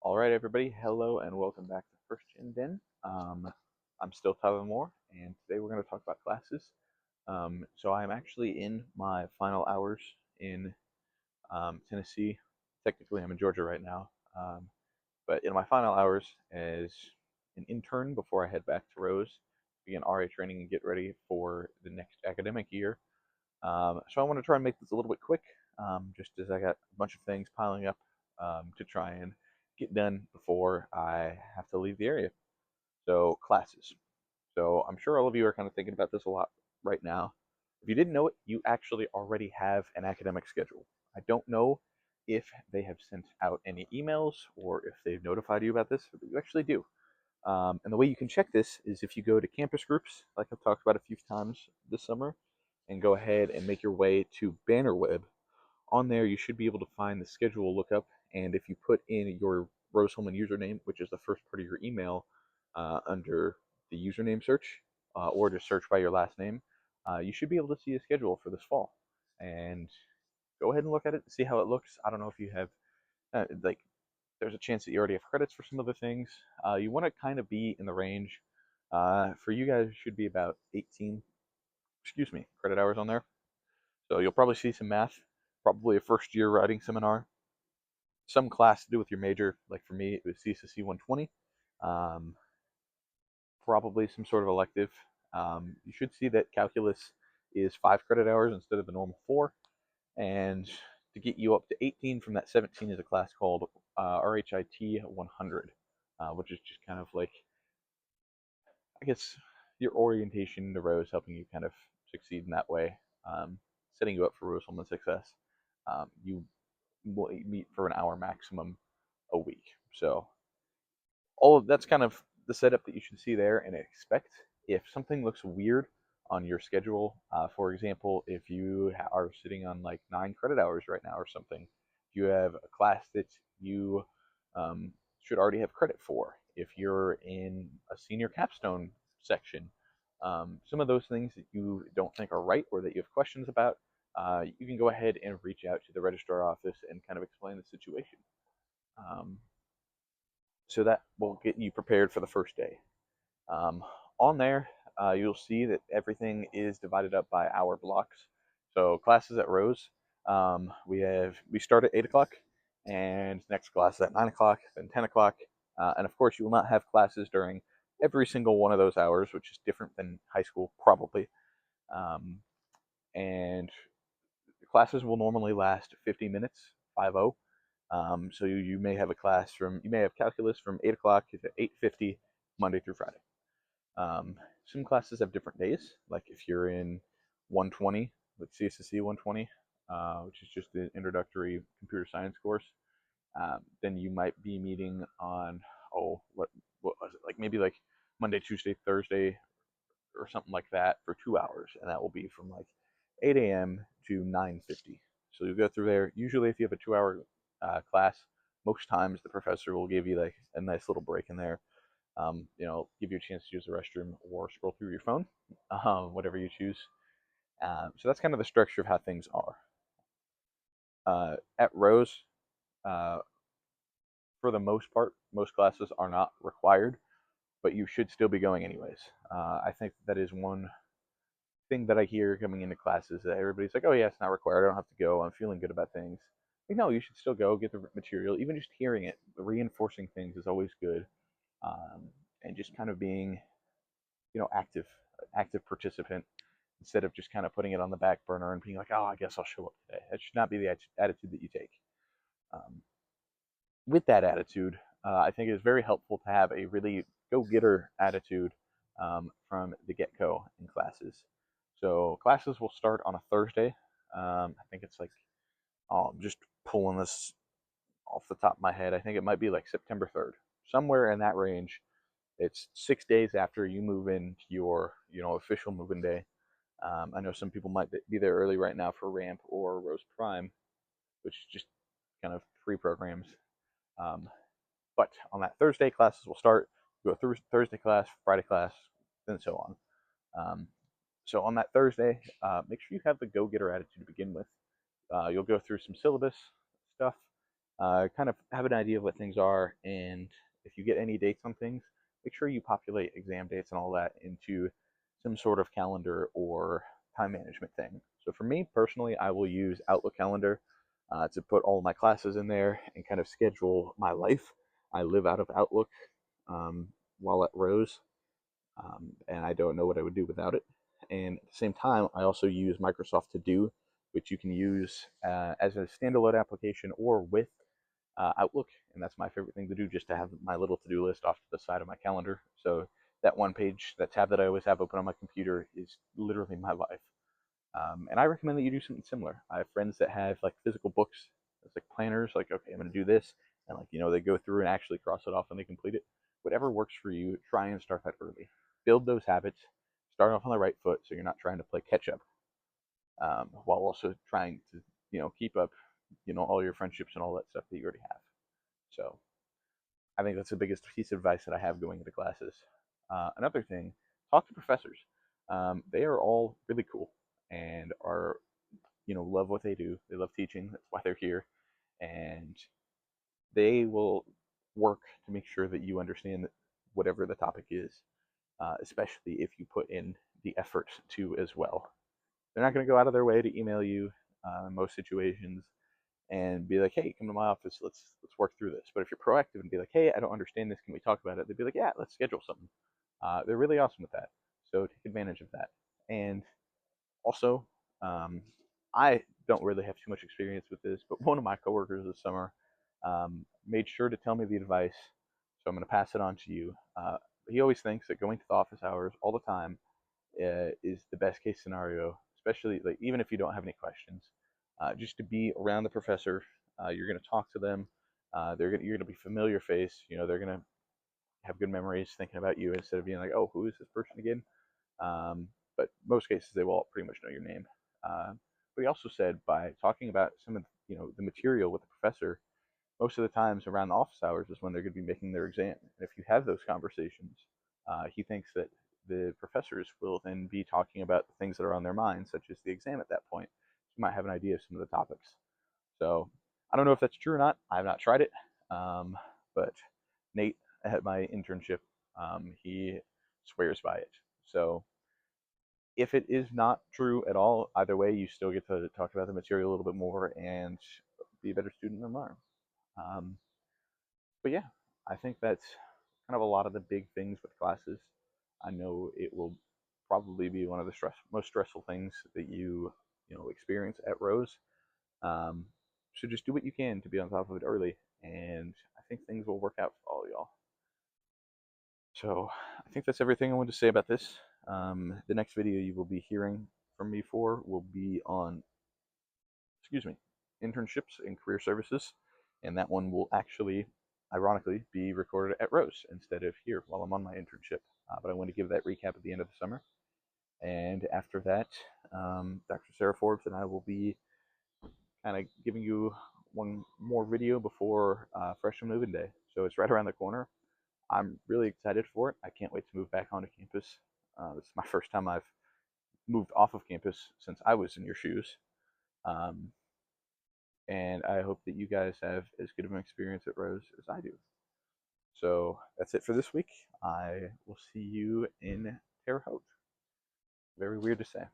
All right, everybody. Hello and welcome back to First Gen Den. I'm still Tyler Moore, and today we're going to talk about classes. So I'm actually in my final hours in Tennessee. Technically, I'm in Georgia right now, but in my final hours as an intern before I head back to Rose, begin RA training and get ready for the next academic year. So I want to try and make this a little bit quick, just as I got a bunch of things piling up to try and get done before I have to leave the area. So classes. So I'm sure all of you are kind of thinking about this a lot right now. If you didn't know it, you actually already have an academic schedule. I don't know if they have sent out any emails or if they've notified you about this, but you actually do. And the way you can check this is if you go to campus groups, like I've talked about a few times this summer, and go ahead and make your way to Bannerweb. On there, you should be able to find the schedule lookup, and if you put in your Rose Holman username, which is the first part of your email, under the username search, or just search by your last name, you should be able to see a schedule for this fall. And go ahead and look at it, see how it looks. I don't know if you have, like, there's a chance that you already have credits for some of the things. You want to kind of be in the range. For you guys, it should be about 18, credit hours on there. So you'll probably see some math, probably a first year writing seminar, some class to do with your major. Like for me, it was CSSC 120, um, probably some sort of elective. You should see that calculus is 5 credit hours instead of the normal 4. And to get you up to 18 from that 17 is a class called RHIT 100, which is just kind of like, I guess, your orientation to Rose, helping you kind of succeed in that way, setting you up for Rose Holman success. You will meet for an hour maximum a week. So all of that's kind of the setup that you should see there and expect. If something looks weird on your schedule, for example, if you are sitting on like 9 credit hours right now or something, if you have a class that you should already have credit for, if you're in a senior capstone section, some of those things that you don't think are right or that you have questions about, you can go ahead and reach out to the registrar office and kind of explain the situation. Um, so that will get you prepared for the first day. Um, on there, you'll see that everything is divided up by hour blocks. So classes at Rose, we start at 8 o'clock, and next class is at 9 o'clock, then 10 o'clock, and of course you will not have classes during every single one of those hours, which is different than high school probably. Um, and classes will normally last 50 minutes, 50. So you may have you may have calculus from 8 o'clock to 8:50 Monday through Friday. Some classes have different days. Like if you're in 120, like CSSC 120, which is just the introductory computer science course, then you might be meeting on, what was it, like maybe like Monday, Tuesday, Thursday, or something like that for 2 hours, and that will be from like 8 a.m. to 9:50. So you'll go through there. Usually, if you have a 2 hour class, most times the professor will give you like a nice little break in there. Give you a chance to use the restroom or scroll through your phone, whatever you choose. So that's kind of the structure of how things are. At Rose, uh, for the most part, most classes are not required, but you should still be going anyways. I think that is one thing that I hear coming into classes, that everybody's like, "Oh yeah, it's not required. I don't have to go. I'm feeling good about things." Like, no, you should still go get the material. Even just hearing it, reinforcing things is always good, and just kind of being, active participant instead of just kind of putting it on the back burner and being like, "Oh, I guess I'll show up today." That should not be the attitude that you take. Um, with that attitude, I think it is very helpful to have a really go-getter attitude from the get-go in classes. So classes will start on a Thursday. I think it's like, oh, I'm just pulling this off the top of my head. I think it might be like September 3rd, somewhere in that range. It's 6 days after you move in your, official move-in day. I know some people might be there early right now for Ramp or Rose Prime, which is just kind of pre-programs. Um, but on that Thursday, classes will start. Go through Thursday class, Friday class, and so on. So on that Thursday, make sure you have the go-getter attitude to begin with. You'll go through some syllabus stuff. kind of have an idea of what things are, and if you get any dates on things, make sure you populate exam dates and all that into some sort of calendar or time management thing. So for me personally, I will use Outlook Calendar to put all my classes in there and kind of schedule my life. I live out of Outlook um, while at Rose, and I don't know what I would do without it. And at the same time, I also use Microsoft To Do, which you can use as a standalone application or with Outlook, and that's my favorite thing to do, just to have my little to-do list off to the side of my calendar. So that one page, that tab that I always have open on my computer is literally my life. And I recommend that you do something similar. I have friends that have like physical books, it's like planners, like, okay, I'm going to do this. And like, they go through and actually cross it off and they complete it. Whatever works for you, try and start that early. Build those habits, start off on the right foot so you're not trying to play catch up while also trying to, keep up, all your friendships and all that stuff that you already have. So I think that's the biggest piece of advice that I have going into classes. Another thing, talk to professors. They are all really cool and are, love what they do. They love teaching. That's why they're here. And they will work to make sure that you understand whatever the topic is, especially if you put in the effort to as well. They're not going to go out of their way to email you in most situations and be like, "Hey, come to my office. Let's work through this." But if you're proactive and be like, "Hey, I don't understand this. Can we talk about it?" They'd be like, "Yeah, let's schedule something." They're really awesome with that. So take advantage of that. And also, um, I don't really have too much experience with this, but one of my coworkers this summer made sure to tell me the advice. So I'm going to pass it on to you. He always thinks that going to the office hours all the time is the best case scenario, especially like even if you don't have any questions. Just to be around the professor, you're going to talk to them. You're going to be familiar face. They're going to have good memories thinking about you instead of being like, oh, who is this person again? But most cases they will all pretty much know your name. But he also said by talking about some of the material with the professor, most of the times around the office hours is when they're going to be making their exam. And if you have those conversations, he thinks that the professors will then be talking about the things that are on their minds, such as the exam at that point. You might have an idea of some of the topics. So I don't know if that's true or not. I have not tried it. But Nate at my internship, he swears by it. So if it is not true at all, either way, you still get to talk about the material a little bit more and be a better student and learn. Um, but yeah, I think that's kind of a lot of the big things with classes. I know it will probably be one of the most stressful things that you experience at Rose. Um, so just do what you can to be on top of it early, and I think things will work out for all y'all. So I think that's everything I wanted to say about this. The next video you will be hearing from me for will be on, excuse me, internships and career services, and that one will actually, ironically, be recorded at Rose instead of here while I'm on my internship. But I want to give that recap at the end of the summer, and after that, Dr. Sarah Forbes and I will be kind of giving you one more video before freshman moving day. So it's right around the corner. I'm really excited for it. I can't wait to move back onto campus. This is my first time I've moved off of campus since I was in your shoes. Um, and I hope that you guys have as good of an experience at Rose as I do. So that's it for this week. I will see you in Terre Haute. Very weird to say.